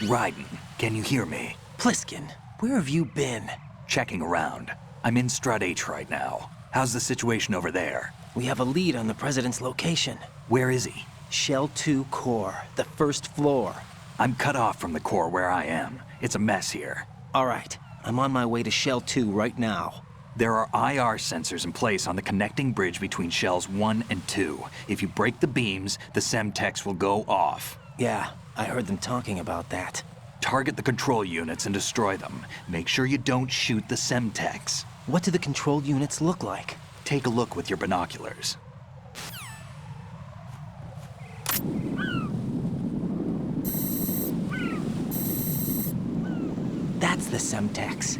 Raiden, can you hear me? Pliskin, where have you been? Checking around. I'm in Strut H right now. How's the situation over there? We have a lead on the President's location. Where is he? Shell 2 core, the first floor. I'm cut off from the core where I am. It's a mess here. All right, I'm on my way to Shell 2 right now. There are IR sensors in place on the connecting bridge between Shells 1 and 2. If you break the beams, the Semtex will go off. Yeah, I heard them talking about that. Target the control units and destroy them. Make sure you don't shoot the Semtex. What do the control units look like? Take a look with your binoculars. That's the Semtex.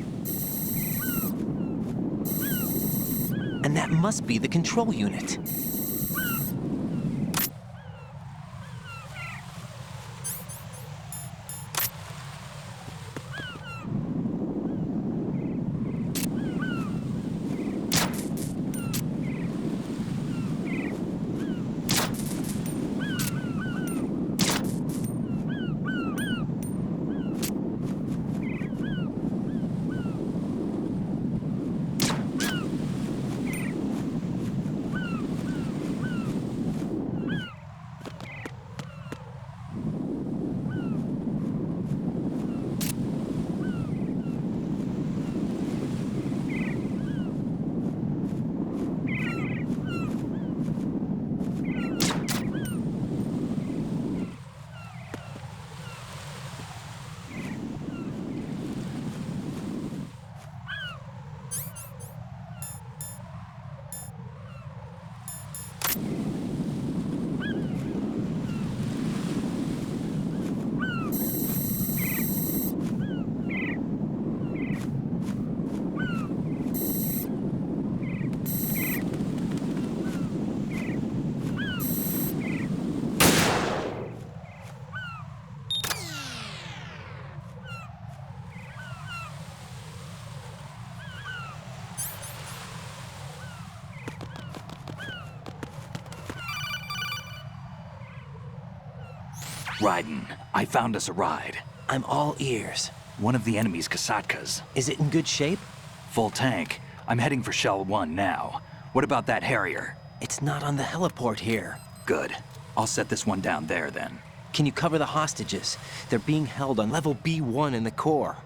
And that must be the control unit. Raiden, I found us a ride. I'm all ears. One of the enemy's Kasatkas. Is it in good shape? Full tank. I'm heading for Shell 1 now. What about that Harrier? It's not on the heliport here. Good. I'll set this one down there then. Can you cover the hostages? They're being held on level B1 in the core.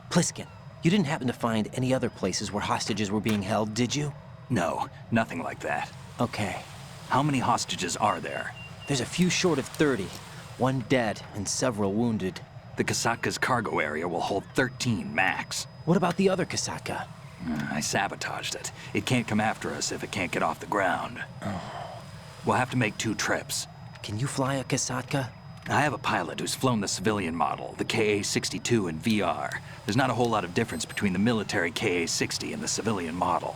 Pliskin, you didn't happen to find any other places where hostages were being held, did you? No, nothing like that. Okay. How many hostages are there? There's a few short of 30. One dead and several wounded. The Kasatka's cargo area will hold 13 max. What about the other Kasaka? I sabotaged it. It can't come after us if it can't get off the ground. We'll have to make 2 trips. Can you fly a Kasatka? I have a pilot who's flown the civilian model, the KA-62 in VR. There's not a whole lot of difference between the military KA-60 and the civilian model.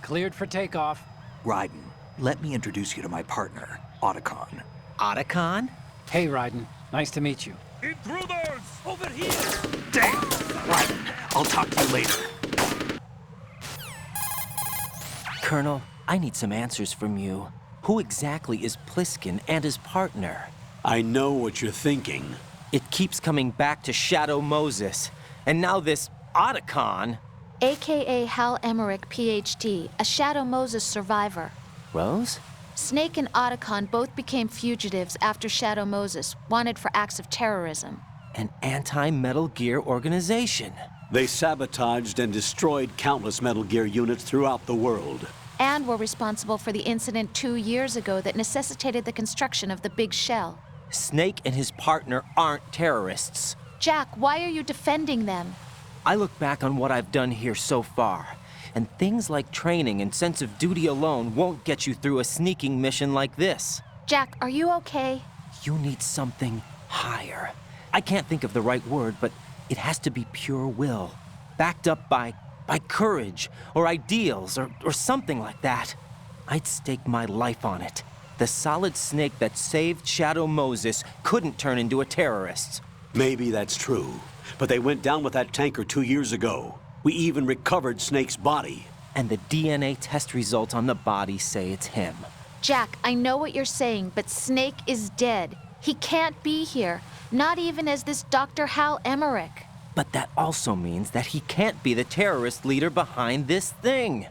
Cleared for takeoff. Raiden, let me introduce you to my partner, Otacon. Otacon? Hey, Raiden. Nice to meet you. Intruders! Over here! Damn! Raiden, I'll talk to you later. Colonel, I need some answers from you. Who exactly is Pliskin and his partner? I know what you're thinking. It keeps coming back to Shadow Moses. And now this Otacon. AKA Hal Emmerich, PhD, a Shadow Moses survivor. Rose? Snake and Otacon both became fugitives after Shadow Moses, wanted for acts of terrorism. An anti-Metal Gear organization. They sabotaged and destroyed countless Metal Gear units throughout the world. And were responsible for the incident 2 years ago that necessitated the construction of the Big Shell. Snake and his partner aren't terrorists. Jack, why are you defending them? I look back on what I've done here so far, and things like training and sense of duty alone won't get you through a sneaking mission like this. Jack, are you okay? You need something higher. I can't think of the right word, but it has to be pure will, backed up by courage or ideals or something like that. I'd stake my life on it. The solid snake that saved Shadow Moses couldn't turn into a terrorist. Maybe that's true, but they went down with that tanker 2 years ago. We even recovered Snake's body. And the DNA test results on the body say it's him. Jack, I know what you're saying, but Snake is dead. He can't be here, not even as this Dr. Hal Emmerich. But that also means that he can't be the terrorist leader behind this thing.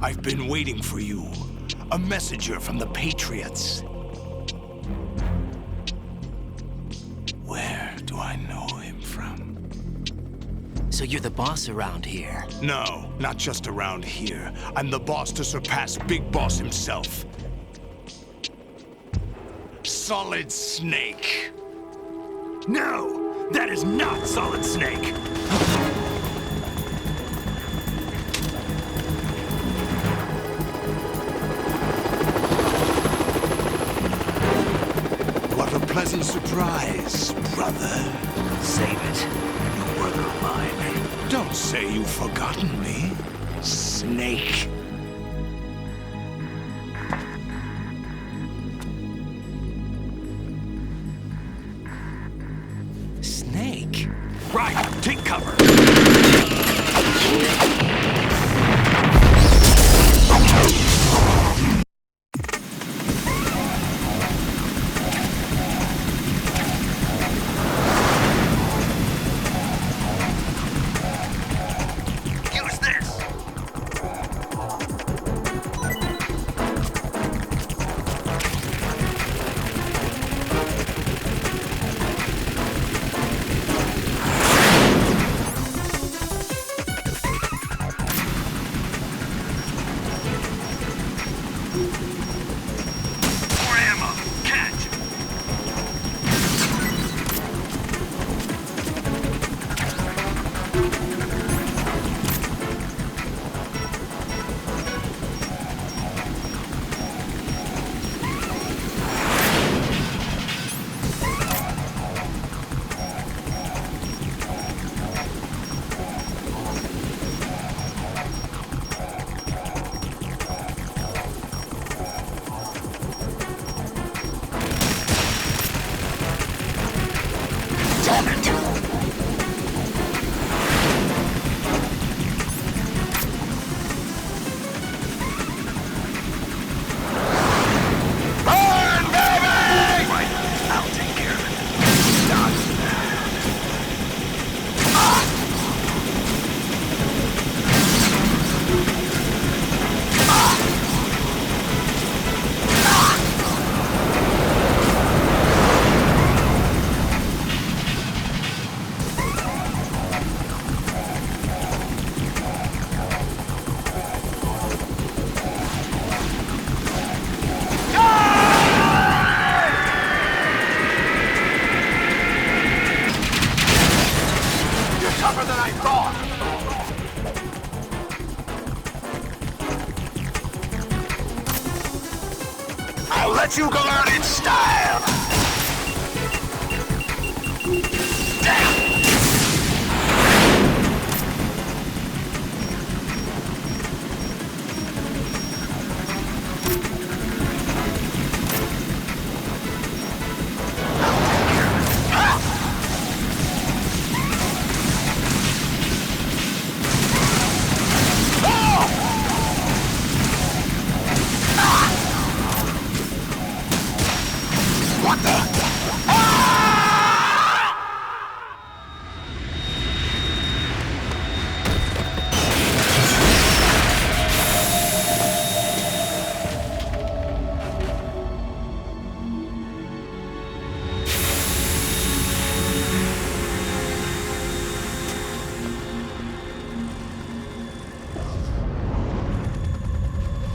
I've been waiting for you. A messenger from the Patriots. Where do I know him from? So you're the boss around here? No, not just around here. I'm the boss to surpass Big Boss himself. Solid Snake. No! That is not Solid Snake! What a pleasant surprise, brother. Save it. New worker of mine. Don't say you've forgotten me, Snake. Snake? Right, take cover. Use this. More ammo. Catch. Damn it! Burn, baby! Right, I'll take care of it. Done. You're tougher than I thought. I'll let you go out in style. Damn! What the?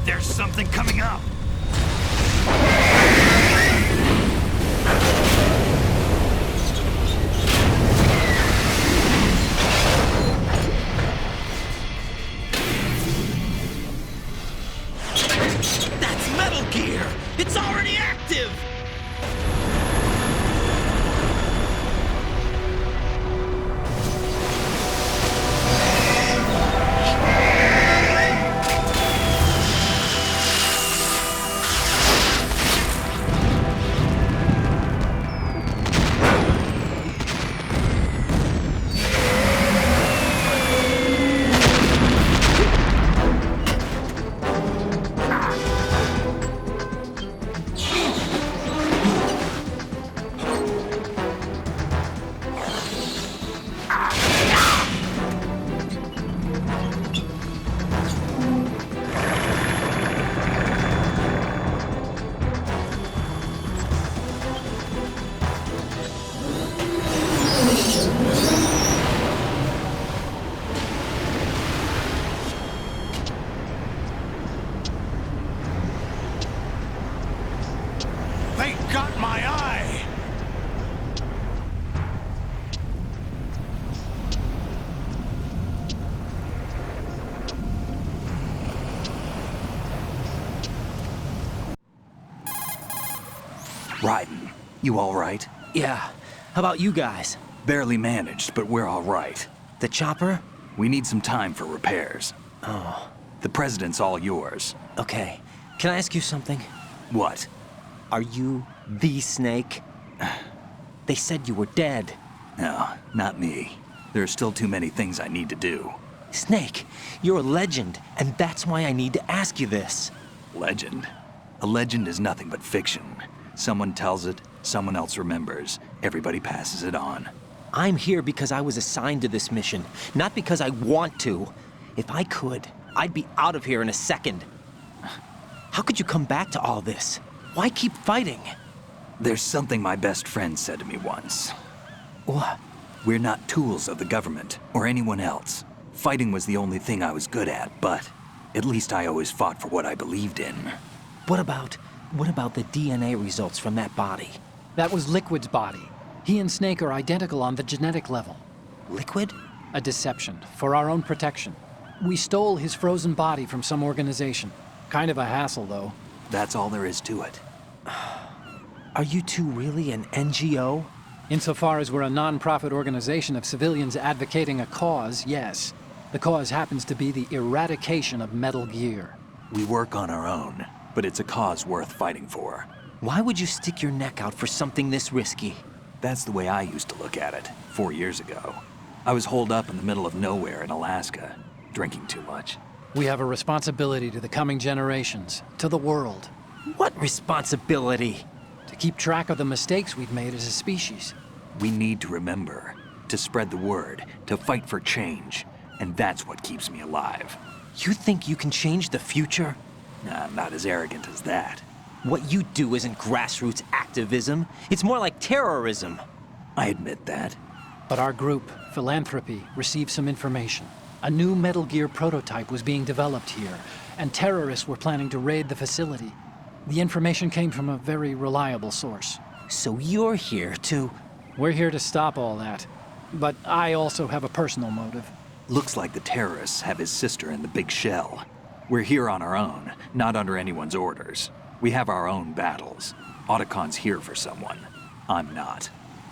There's something coming up. It's already active! They got my eye! Raiden, you all right? Yeah. How about you guys? Barely managed, but we're all right. The chopper? We need some time for repairs. Oh, The president's all yours. okay. Can I ask you something? What? Are you the Snake? They said you were dead. No, not me. There are still too many things I need to do. Snake, you're a legend, and that's why I need to ask you this. Legend? A legend is nothing but fiction. Someone tells it, someone else remembers. Everybody passes it on. I'm here because I was assigned to this mission, not because I want to. If I could, I'd be out of here in a second. How could you come back to all this? Why keep fighting? There's something my best friend said to me once. What? We're not tools of the government or anyone else. Fighting was the only thing I was good at, but at least I always fought for what I believed in. What about the DNA results from that body? That was Liquid's body. He and Snake are identical on the genetic level. Liquid? A deception, for our own protection. We stole his frozen body from some organization. Kind of a hassle, though. That's all there is to it. Are you two really an NGO? Insofar as we're a non-profit organization of civilians advocating a cause, yes. The cause happens to be the eradication of Metal Gear. We work on our own, but it's a cause worth fighting for. Why would you stick your neck out for something this risky? That's the way I used to look at it 4 years ago. I was holed up in the middle of nowhere in Alaska, drinking too much. We have a responsibility to the coming generations, to the world, What responsibility? to keep track of the mistakes we've made as a species. We need to remember, to spread the word, to fight for change, and that's what keeps me alive. You think you can change the future? I'm not as arrogant as that. What you do isn't grassroots activism. It's more like terrorism. I admit that. But our group, Philanthropy, received some information. A new Metal Gear prototype was being developed here, and terrorists were planning to raid the facility. The information came from a very reliable source. So you're here to... We're here to stop all that. But I also have a personal motive. Looks like the terrorists have his sister in the big shell. We're here on our own, not under anyone's orders. We have our own battles. Otacon's here for someone. I'm not.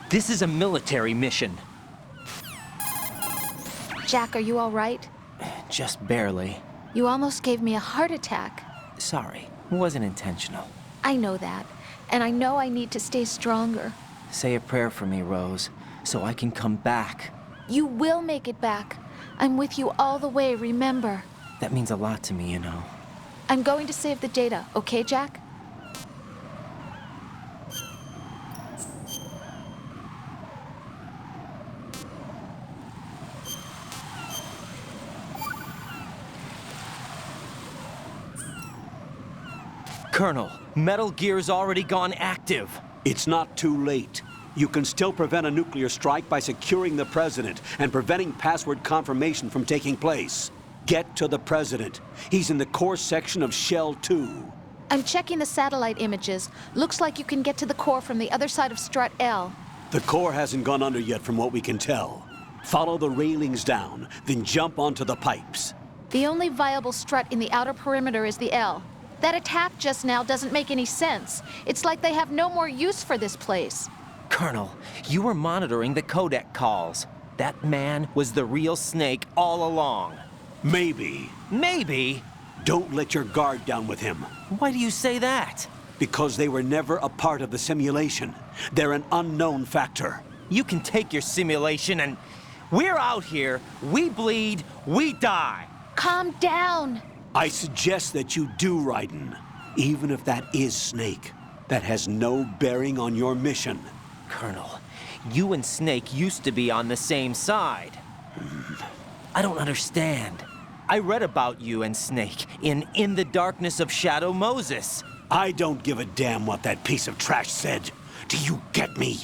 This is a military mission. Jack, are you all right? Just barely. You almost gave me a heart attack. Sorry, it wasn't intentional. I know that. And I know I need to stay stronger. Say a prayer for me, Rose, so I can come back. You will make it back. I'm with you all the way, remember. That means a lot to me, you know. I'm going to save the data, okay, Jack? Colonel, Metal Gear's already gone active. It's not too late. You can still prevent a nuclear strike by securing the president and preventing password confirmation from taking place. Get to the president. He's in the core section of Shell 2. I'm checking the satellite images. Looks like you can get to the core from the other side of Strut L. The core hasn't gone under yet from what we can tell. Follow the railings down, then jump onto the pipes. The only viable strut in the outer perimeter is the L. That attack just now doesn't make any sense. It's like they have no more use for this place. Colonel, you were monitoring the codec calls. That man was the real Snake all along. Maybe. Maybe? Don't let your guard down with him. Why do you say that? Because they were never a part of the simulation. They're an unknown factor. You can take your simulation and... We're out here, we bleed, we die. Calm down. I suggest that you do, Raiden. Even if that is Snake. That has no bearing on your mission. Colonel, you and Snake used to be on the same side. I don't understand. I read about you and Snake in the Darkness of Shadow Moses. I don't give a damn what that piece of trash said. Do you get me?